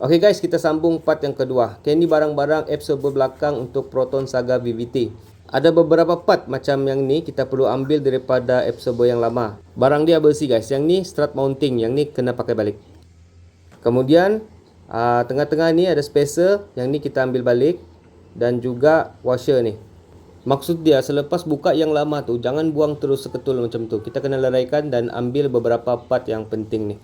Oke guys, kita sambung part yang kedua. Okay, ini barang-barang absorber belakang untuk Proton Saga VVT. Ada beberapa part macam yang ni kita perlu ambil daripada absorber yang lama. Barang dia bersih guys. Yang ni strut mounting, yang ni kena pakai balik. Kemudian tengah-tengah ni ada spacer, yang ni kita ambil balik. Dan juga washer ni. Maksud dia selepas buka yang lama tu, jangan buang terus seketul macam tu. Kita kena leraikan dan ambil beberapa part yang penting ni.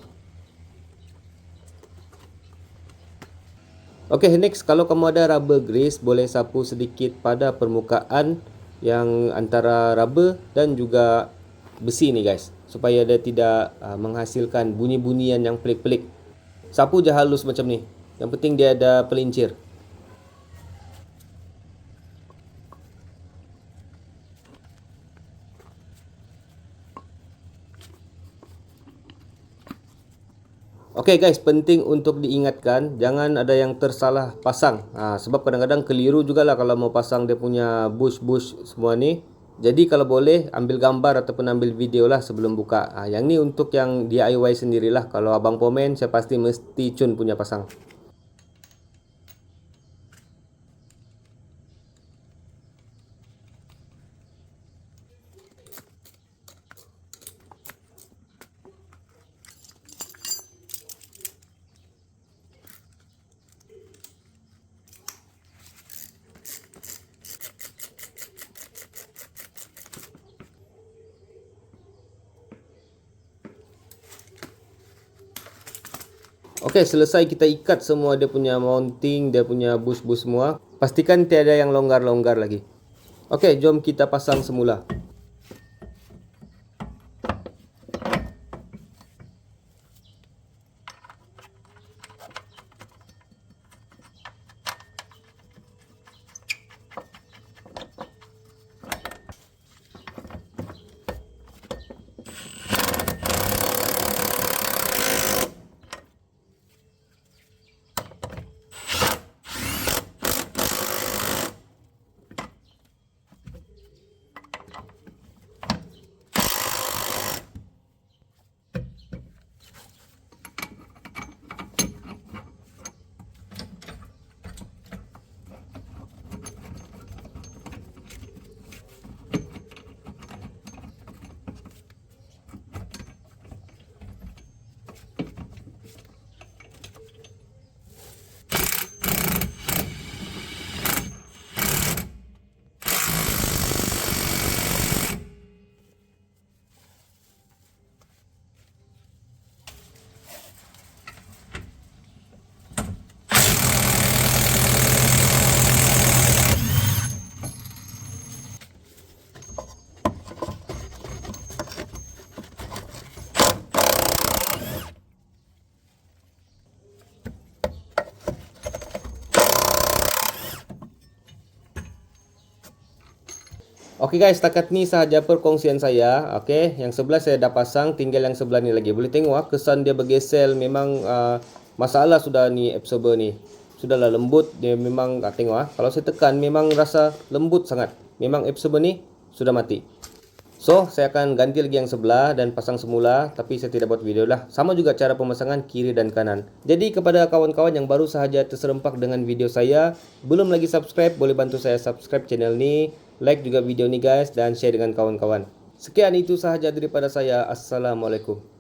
Oke, next, kalau kamu ada rubber grease, boleh sapu sedikit pada permukaan yang antara rubber dan juga besi ni guys, supaya dia tidak menghasilkan bunyi-bunyian yang pelik-pelik. Sapu je halus macam ni. Yang penting dia ada pelincir. Oke guys, penting untuk diingatkan jangan ada yang tersalah pasang. Sebab kadang-kadang keliru jugalah kalau mau pasang dia punya bush-bush semua ni. Jadi kalau boleh ambil gambar ataupun ambil video lah sebelum buka. Yang ni untuk yang DIY sendirilah. Kalau abang pomen saya pasti mesti cun punya pasang. Oke, selesai kita ikat semua dia punya mounting, dia punya bush-bush semua. Pastikan tiada yang longgar-longgar lagi. Oke, jom kita pasang semula. Oke guys, setakat ni sahaja perkongsian saya. Oke, yang sebelah saya dah pasang, tinggal yang sebelah ni lagi. Boleh tengok kesan dia bergesel. Memang masalah sudah ni absorber ni. Sudahlah lembut, dia memang tengok kalau saya tekan memang rasa lembut sangat. Memang absorber ni sudah mati. So, saya akan ganti lagi yang sebelah dan pasang semula, tapi saya tidak buat video lah. Sama juga cara pemasangan kiri dan kanan. Jadi kepada kawan-kawan yang baru sahaja terserempak dengan video saya, belum lagi subscribe, boleh bantu saya subscribe channel ni, like juga video ni guys, dan share dengan kawan-kawan. Sekian itu sahaja daripada saya. Assalamualaikum.